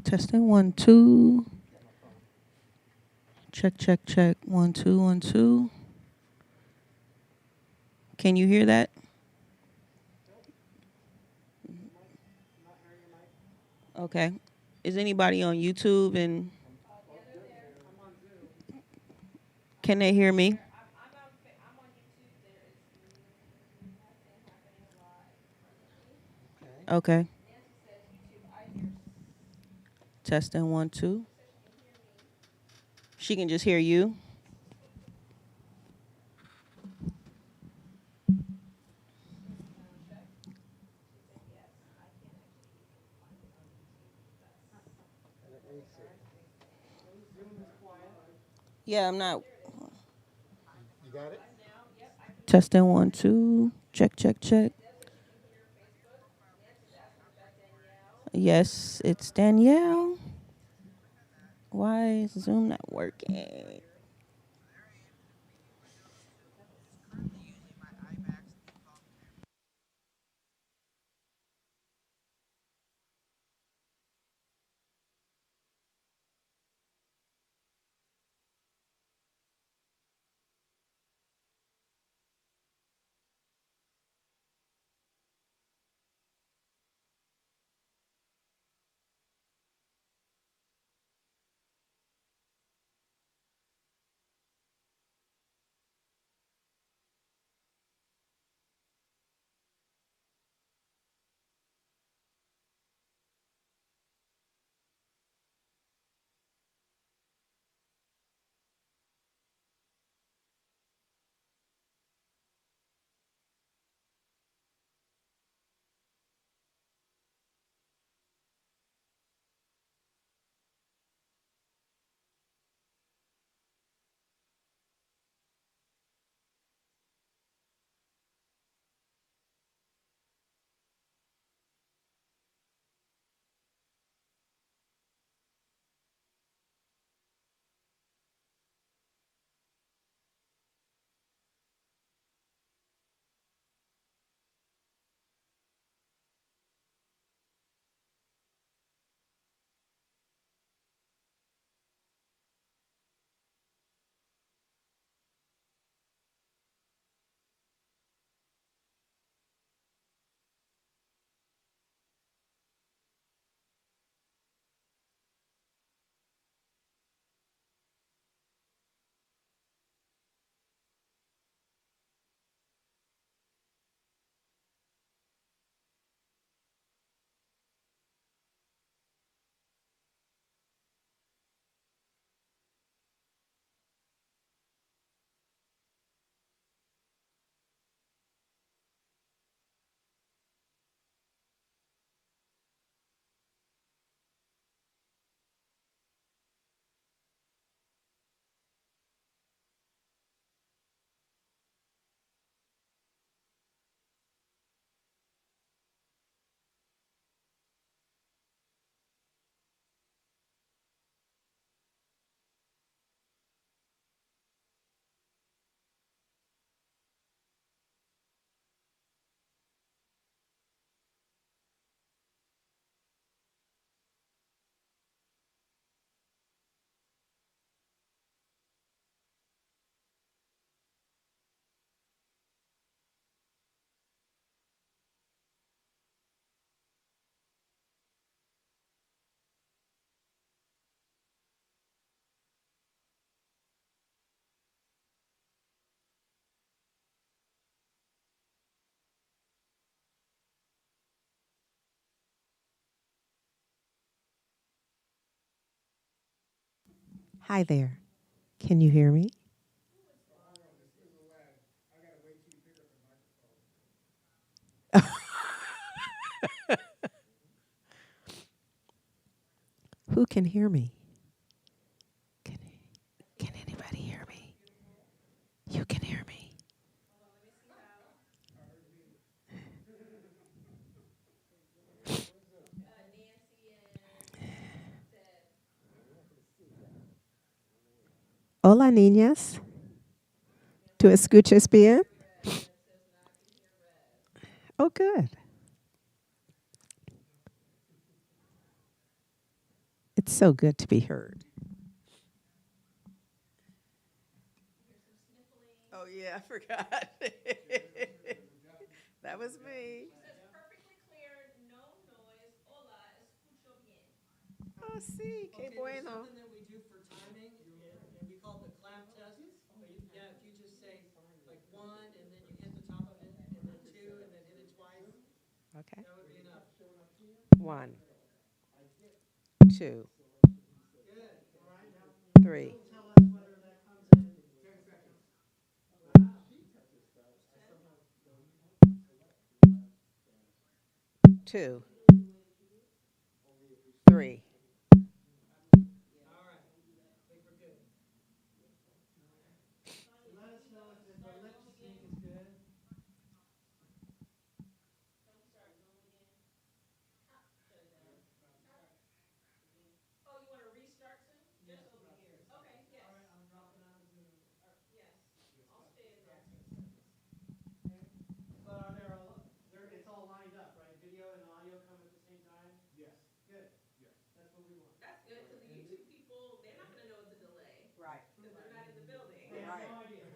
Testing 1 2. Check, check, check. 1 2 1 2. Can you hear that? Okay. Is anybody on YouTube and can they hear me? Okay. Testing 1 2. She can just hear you. Yeah, I'm not. You got it? Testing 1 2. Check, check, check. Yes, it's Danielle. Why is Zoom not working? Hi there. Can you hear me? Who can hear me? Can, can anybody hear me? You can hear me. Hola, niñas. ¿Tú escuchas bien? Oh, good. It's so good to be heard. Oh, yeah, I forgot. That was me. Oh, sí, qué Okay, there's bueno. something that we do for timing, and we call it the clap test. Yeah, if you just say like one, and then you hit the top of it, and then two, and then hit it twice, Okay. that would be enough. 1, 2, Good. All right, now 3. you'll tell us whether that comes in 10 seconds. Wow. 2, 3. All right, I think we're good. So let us know if the lip sync is good. Yes. All right, I'm dropping out of Zoom. Okay. But are there, it's all lined up, right? Video and audio come at the same time? Yes. Good. Yes. That's what we want. Right. They have no idea.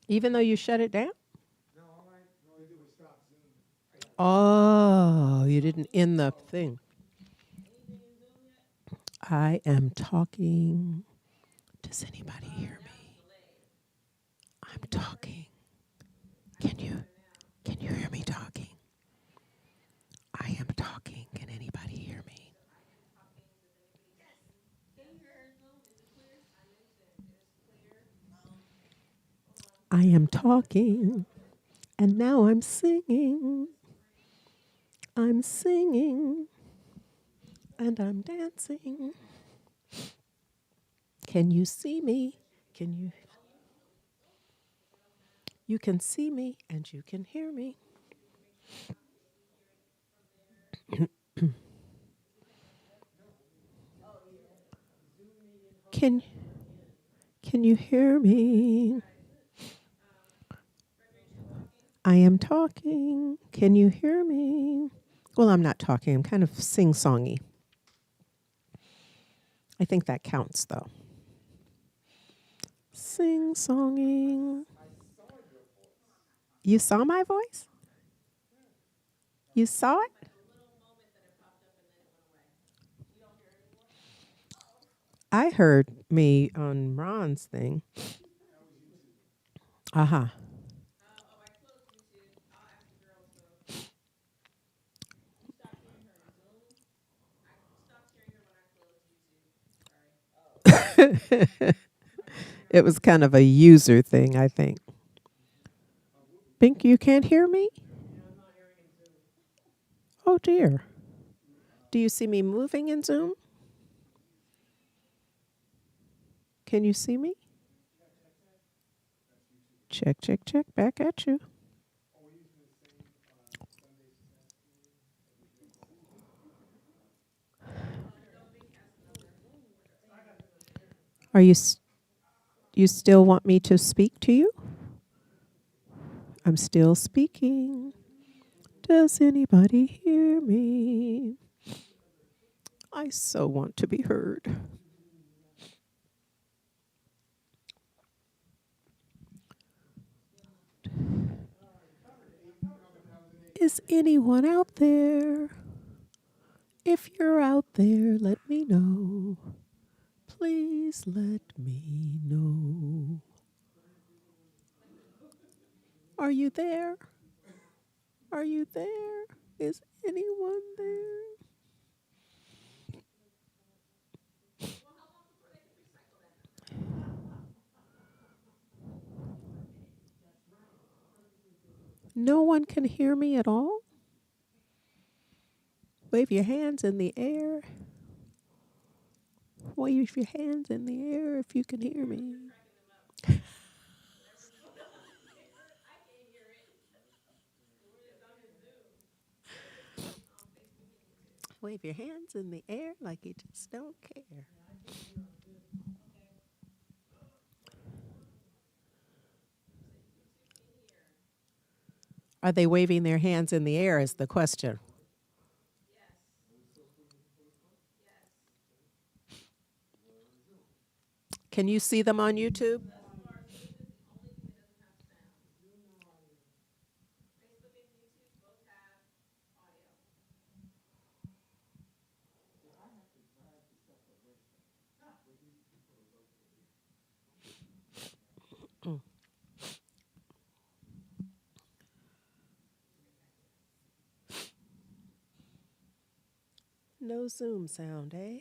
Even though you shut it down? No, all I only did was stop Zoom. Oh, you didn't end the thing. I am talking. Does anybody hear me? I'm talking. Can you hear me talking? I am talking. Can anybody hear me? I am talking. And now I'm singing. I'm singing. And I'm dancing. Can you see me? Can you? You can see me and you can hear me. Can can you hear me? I am talking. Can you hear me? Well, I'm not talking. I'm kind of sing-songy. I think that counts though. Sing-songing. You saw my voice? You saw it? I heard me on Ron's thing. Uh-huh. It was kind of a user thing, I think. Think you can't hear me? Oh dear. Do you see me moving in Zoom? Can you see me? Check, check, check. Back at you. Are you still want me to speak to you? I'm still speaking. Does anybody hear me? I so want to be heard. Is anyone out there? If you're out there, let me know. Please let me know. Are you there? Are you there? Is anyone there? No one can hear me at all? Wave your hands in the air. Wave your hands in the air if you can hear me. Wave your hands in the air like you just don't care. Are they waving their hands in the air is the question. Can you see them on YouTube? No Zoom sound, eh?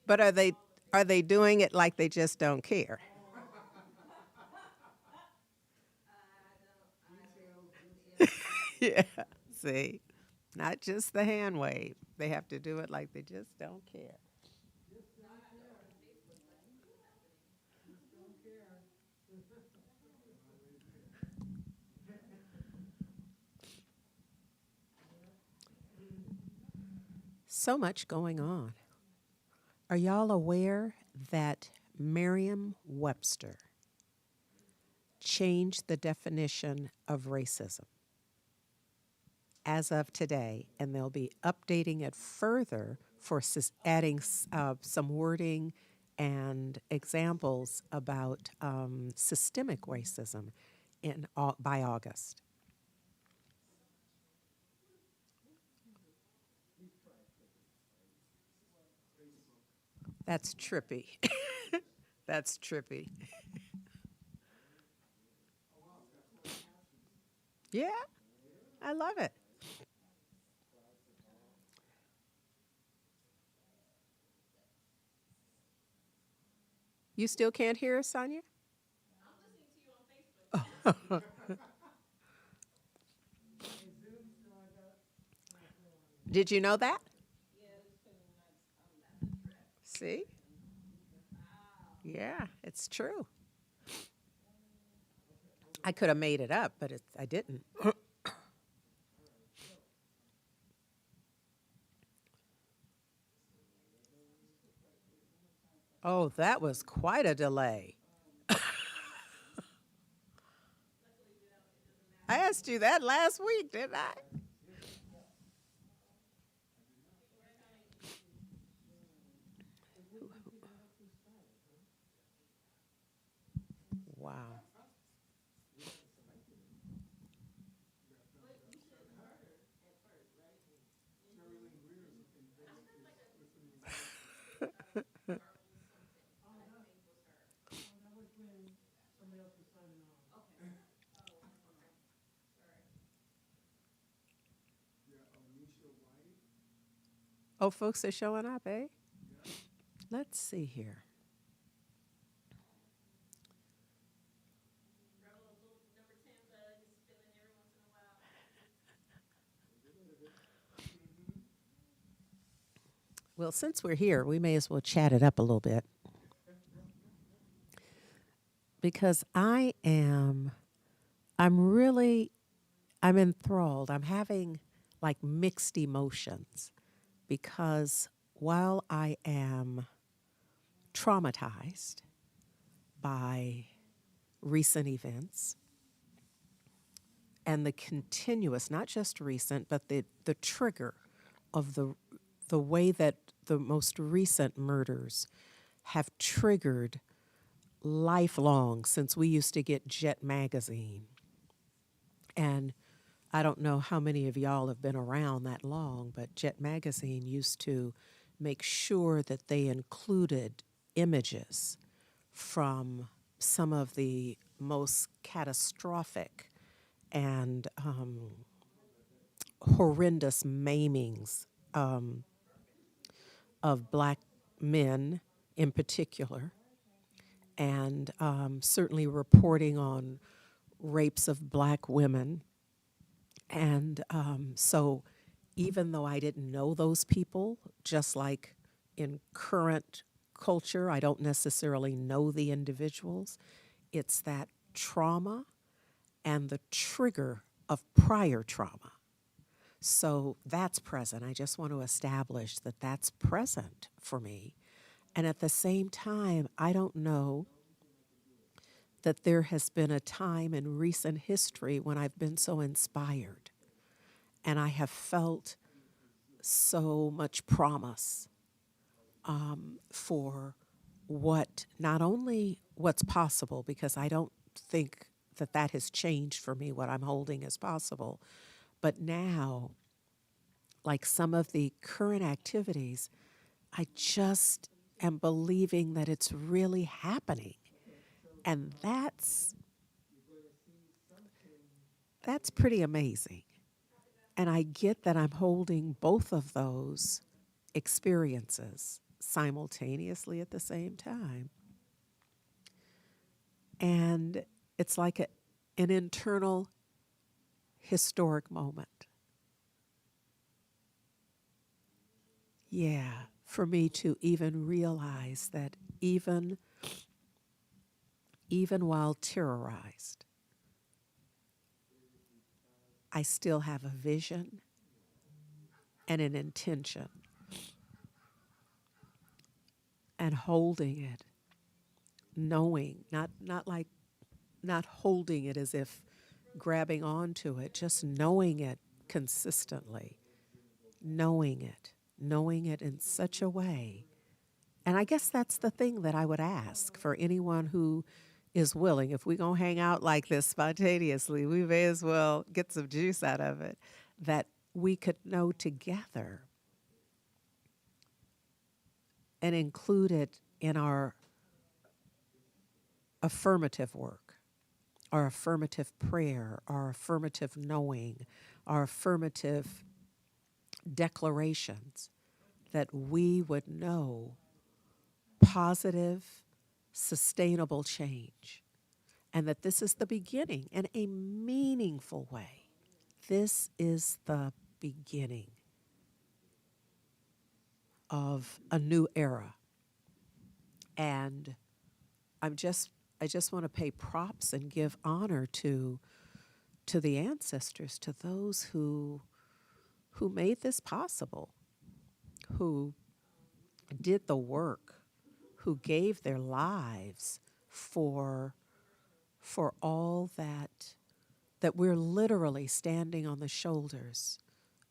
But are they doing it like they just don't care? Yeah. See, not just the hand wave. They have to do it like they just don't care. So much going on. Are y'all aware that Merriam-Webster changed the definition of racism as of today, and they'll be updating it further for adding some wording and examples about systemic racism by August. That's trippy. That's trippy. Yeah, I love it. You still can't hear us, Sonia? Did you know that? See? Yeah, it's true. I could have made it up, but I didn't. Oh, that was quite a delay. I asked you that last week, didn't I? Wow. Oh, folks are showing up, eh? Let's see here. Well, since we're here, we may as well chat it up a little bit. Because I'm enthralled. I'm having like mixed emotions because while I am traumatized by recent events and the continuous, not just recent, but the trigger of the way that the most recent murders have triggered lifelong since we used to get Jet Magazine. And I don't know how many of y'all have been around that long, but Jet Magazine used to make sure that they included images from some of the most catastrophic and horrendous maimings of black men in particular, and certainly reporting on rapes of black women. And so even though I didn't know those people, just like in current culture, I don't necessarily know the individuals, it's that trauma and the trigger of prior trauma. So that's present. I just want to establish that that's present for me. And at the same time, I don't know that there has been a time in recent history when I've been so inspired and I have felt so much promise for what, not only what's possible, because I don't think that that has changed for me, what I'm holding as possible, but now, like some of the current activities, I just am believing that it's really happening. And that's pretty amazing. And I get that I'm holding both of those experiences simultaneously at the same time. And it's like an internal historic moment. Yeah, for me to even realize that even while terrorized, I still have a vision and an intention, and holding it knowing, not like not holding it as if grabbing onto it, just knowing it consistently, knowing it in such a way. And I guess that's the thing that I would ask for anyone who is willing. If we're going to hang out like this spontaneously, we may as well get some juice out of it, that we could know together and include it in our affirmative work, our affirmative prayer, our affirmative knowing, our affirmative declarations, that we would know positive, sustainable change, and that this is the beginning in a meaningful way. This is the beginning of a new era. And I just want to pay props and give honor to the ancestors, to those who made this possible, who did the work, who gave their lives for all that we're literally standing on the shoulders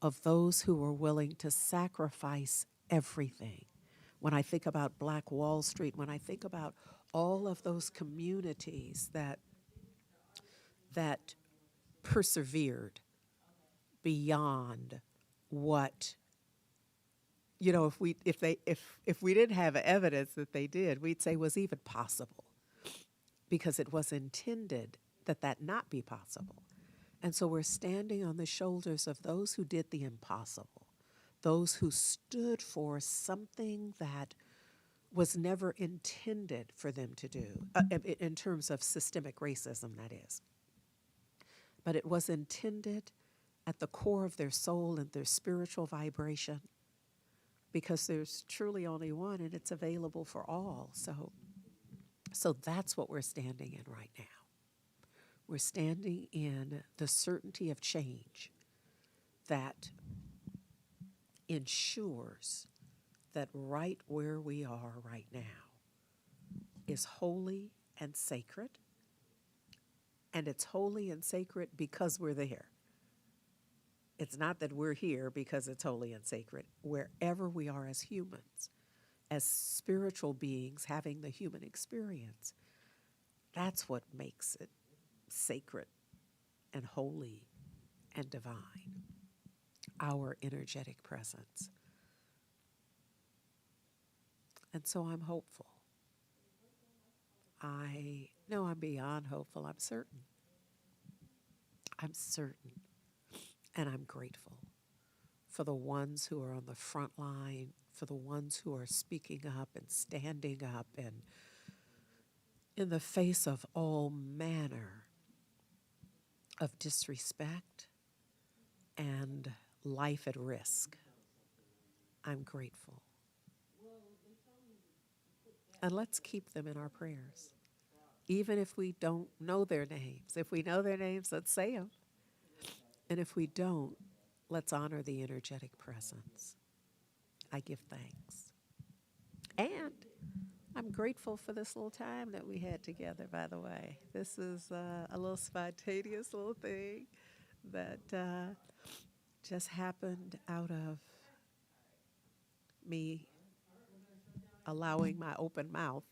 of those who were willing to sacrifice everything. When I think about Black Wall Street, when I think about all of those communities that persevered beyond what, if we didn't have evidence that they did, we'd say was even possible, because it was intended that not be possible. And so we're standing on the shoulders of those who did the impossible, those who stood for something that was never intended for them to do, in terms of systemic racism, that is. But it was intended at the core of their soul and their spiritual vibration, because there's truly only one and it's available for all. So that's what we're standing in right now. We're standing in the certainty of change that ensures that right where we are right now is holy and sacred. And it's holy and sacred because we're there. It's not that we're here because it's holy and sacred. Wherever we are as humans, as spiritual beings having the human experience, that's what makes it sacred and holy and divine, our energetic presence. And so I'm hopeful. I'm beyond hopeful. I'm certain. And I'm grateful for the ones who are on the front line, for the ones who are speaking up and standing up, and in the face of all manner of disrespect and life at risk. I'm grateful. And let's keep them in our prayers, even if we don't know their names. If we know their names, let's say them. And if we don't, let's honor the energetic presence. I give thanks. And I'm grateful for this little time that we had together, by the way. This is a little spontaneous little thing that just happened out of me allowing my open mouth